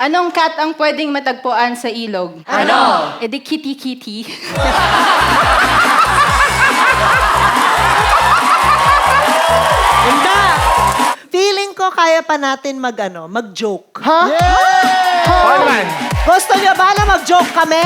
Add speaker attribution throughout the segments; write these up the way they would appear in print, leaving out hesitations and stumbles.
Speaker 1: Anong cat ang pwedeng matagpuan sa ilog?
Speaker 2: Ano?
Speaker 1: E di kitty-kitty.
Speaker 3: Ganda! Feeling ko kaya pa natin mag-joke.
Speaker 2: Ha? Fun man.
Speaker 3: Gusto niyo ba na mag-joke kami?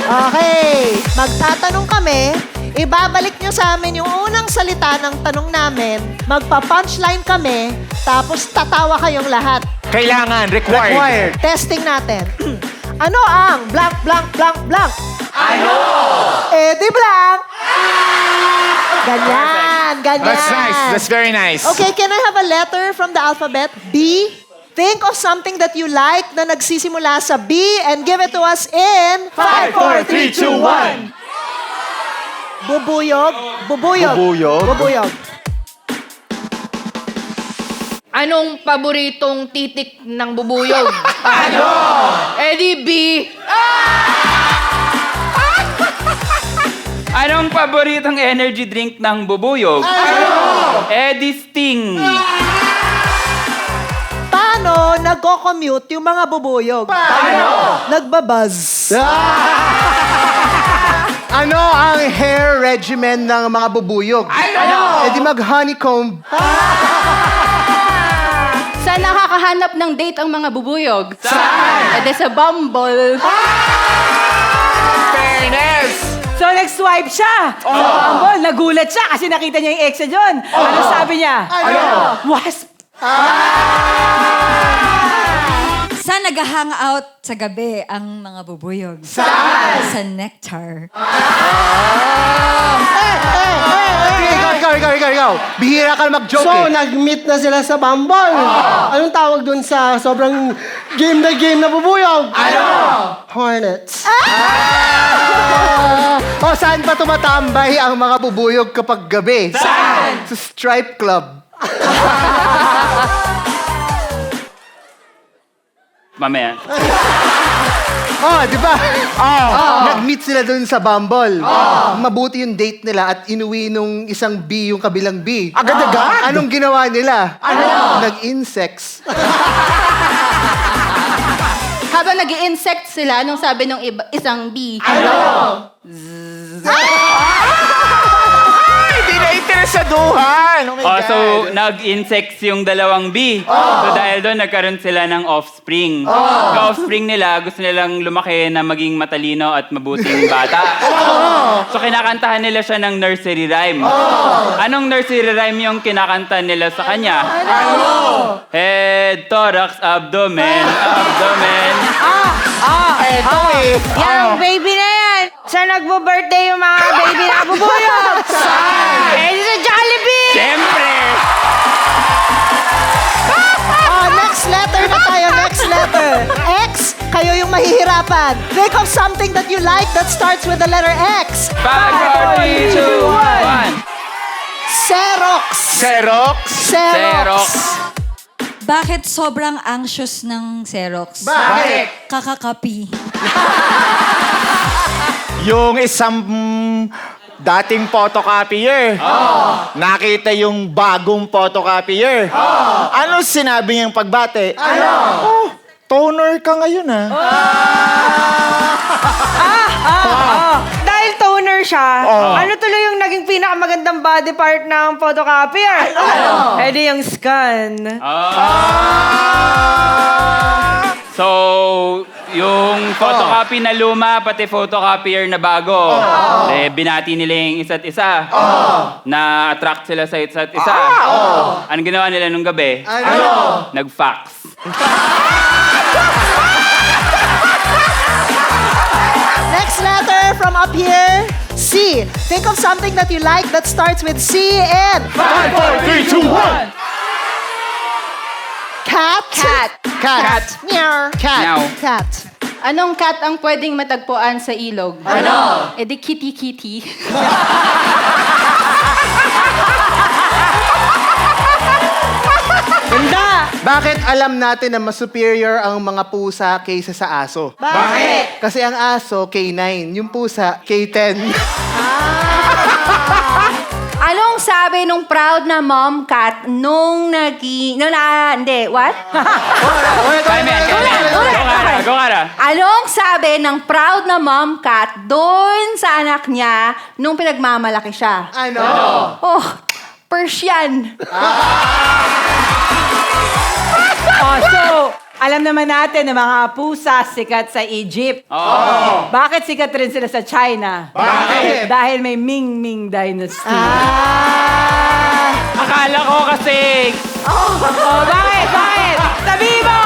Speaker 3: Okay. Magtatanong kami, ibabalik niyo sa amin yung unang salita ng tanong namin, magpa-punchline kami, tapos tatawa kayong lahat.
Speaker 2: Kailangan, required.
Speaker 3: Testing natin. Ano ang blank, blank, blank, blank?
Speaker 2: Ano?
Speaker 3: Eh, di blank. Ganyan, ganyan.
Speaker 2: That's nice. That's very nice.
Speaker 3: Okay, can I have a letter from the alphabet? B. Think of something that you like na nagsisimula sa B and give it to us in
Speaker 2: 5, 4, 3, 2, 1.
Speaker 3: Bubuyog. Bubuyog.
Speaker 2: Bubuyog?
Speaker 3: Bubuyog.
Speaker 1: Anong paboritong titik ng bubuyog? Ano? E di B.
Speaker 4: Anong paboritong energy drink ng bubuyog? Ano? Eddie Sting.
Speaker 3: Paano nagko-commute yung mga bubuyog? Paano? Nagbabuzz.
Speaker 5: Ano ang hair regimen ng mga bubuyog?
Speaker 4: Ano?
Speaker 5: Eh di mag-honeycomb.
Speaker 1: Saan nakakahanap ng date ang mga bubuyog?
Speaker 4: Saan?
Speaker 1: E di sa Bumble.
Speaker 2: Fairness.
Speaker 6: So, nag-swipe siya. Sa Bumble, nagulat siya kasi nakita niya yung ex niya dyan. Ano sabi niya?
Speaker 2: Ano?
Speaker 6: Wasp.
Speaker 7: Saan nag-hangout sa gabi ang mga bubuyog?
Speaker 2: Saan?
Speaker 7: Sa Nectar.
Speaker 5: Ikaw. Bihira ka na mag-joke
Speaker 8: So,
Speaker 5: eh.
Speaker 8: nag-meet na sila sa Bumble. Anong tawag dun sa sobrang game na bubuyog?
Speaker 2: Ano?
Speaker 8: Hornets.
Speaker 5: O, saan pa tumatambay ang mga bubuyog kapag gabi?
Speaker 2: Saan?
Speaker 5: Sa Stripe Club.
Speaker 4: Mamaya.
Speaker 5: Oh, di ba? Nag-meet sila dun sa Bumble. Mabuti yung date nila at inuwi nung isang B yung kabilang B.
Speaker 2: Agad-agad?
Speaker 5: Anong ginawa nila?
Speaker 2: Ano?
Speaker 5: Nag-insects.
Speaker 1: Habang nag-i-insect sila, anong sabi ng isang B?
Speaker 2: Ano? Hindi na interesaduhan. Oh my God.
Speaker 4: So, nag-insects yung dalawang B. So, dahil doon, nagkaroon sila ng offspring. Yung offspring nila, gusto nilang lumaki na maging matalino at mabuting bata. So, kinakantahan nila siya ng nursery rhyme. Anong nursery rhyme yung kinakanta nila sa kanya? Head, thorax, abdomen, abdomen.
Speaker 2: Eto eh.
Speaker 6: Yung baby na yan. Saan nagbo-birthday yung mga baby na bubuyog?
Speaker 2: Saan?
Speaker 6: Eh, di sa Jollibee!
Speaker 4: Siyempre!
Speaker 3: Next letter na tayo. Next letter. X, kayo yung mahihirapan. Think of something that you like that starts with the letter X.
Speaker 4: 5, 4, 3, 2, 1.
Speaker 3: Xerox.
Speaker 2: Xerox?
Speaker 4: Xerox.
Speaker 7: Bakit sobrang anxious ng Xerox?
Speaker 2: Bakit?
Speaker 7: Kakakapi.
Speaker 2: Yung isang dating photocopier. Nakita yung bagong photocopier. Ano sinabi niyang pagbate? Ano? Oh, toner ka ngayon
Speaker 6: Dahil toner siya,
Speaker 2: Oo.
Speaker 6: ano tuloy yung naging pinakamagandang body part ng photocopier? Ano? Eh di yung scan.
Speaker 4: So, yung photocopy na luma, pati photocopier na bago, eh, binati nila yung isa't isa. Na-attract sila sa isa't isa. Anong ginawa nila nung gabi?
Speaker 5: Ano?
Speaker 4: Nag-fax.
Speaker 3: Next letter from up here. C. Think of something that you like that starts with C and
Speaker 2: 5, 4, 3, 2, 1.
Speaker 3: cat.
Speaker 1: Cat.
Speaker 5: Cat.
Speaker 3: Meow.
Speaker 5: Cat.
Speaker 4: Meow.
Speaker 3: Cat.
Speaker 1: Anong cat ang pwedeng matagpuan sa ilog?
Speaker 2: Ano?
Speaker 1: E di kitty-kitty.
Speaker 6: Ganda!
Speaker 5: Bakit alam natin na mas superior ang mga pusa kaysa sa aso?
Speaker 2: Bakit?
Speaker 5: Kasi ang aso, K9. Yung pusa, K10.
Speaker 1: Anong
Speaker 9: sabi nung proud na mom cat nung hindi, what?
Speaker 4: Carmen, go Kara.
Speaker 9: Anong sabi ng proud na mom cat doon sa anak niya nung pinagmamalaki siya?
Speaker 5: Ano?
Speaker 9: Oh, Persian.
Speaker 6: So, alam naman natin na mga pusa sikat sa Egypt. Bakit sikat rin sila sa China?
Speaker 5: Bakit?
Speaker 6: Dahil may Ming Dynasty.
Speaker 4: Akala ko kasi...
Speaker 6: Bakit? Sabihin mo!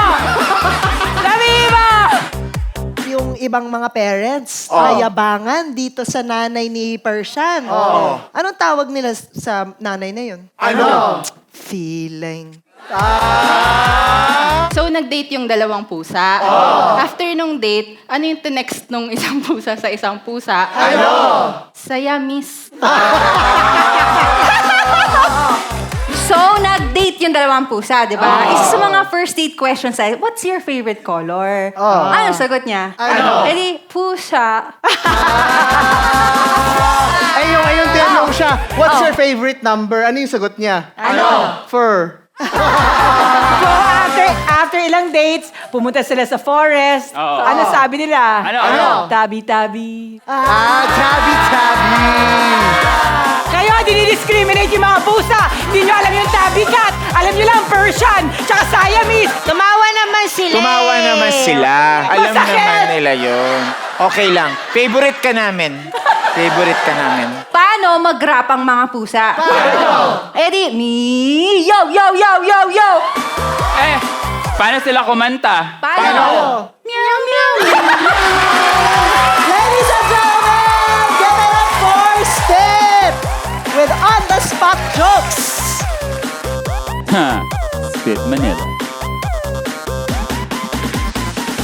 Speaker 3: Yung ibang mga parents, mayabangan dito sa nanay ni Persian. Anong tawag nila sa nanay na yun?
Speaker 5: Ano?
Speaker 3: Feeling.
Speaker 1: So, nag-date yung dalawang pusa. After nung date, ano yung next nung isang pusa sa isang pusa?
Speaker 5: Ano?
Speaker 1: Saya, miss.
Speaker 9: So, nag-date yung dalawang pusa, di ba? Isa sa mga first date questions ay, what's your favorite color? Anong sagot niya?
Speaker 5: Ano?
Speaker 9: Eh di, pusa.
Speaker 5: Ayun, tinanong siya, what's your favorite number? Ano yung sagot niya?
Speaker 9: Ano?
Speaker 5: Fur.
Speaker 6: So, after ilang dates, pumunta sila sa forest.
Speaker 4: Oo.
Speaker 6: Ano sabi nila?
Speaker 4: Ano?
Speaker 6: Tabi-tabi.
Speaker 5: Tabi-tabi.
Speaker 6: Kayo, dinidiscriminate yung mga pusa. Hindi nyo alam yung tabby cat. Alam nyo lang Persian, tsaka Siamese.
Speaker 2: Tumawa naman sila. Alam
Speaker 6: Masakit!
Speaker 2: naman nila yun. Okay lang. Favorite ka namin.
Speaker 9: Paano mag-rap ang mga pusa? Paano? Eh di, yo, yo, yo, yo, yo.
Speaker 4: Eh, paano sila kumanta?
Speaker 9: Paano? Meow, meow.
Speaker 3: Ladies and gentlemen, give it up for Step with on-the-spot jokes.
Speaker 4: Spit Manila.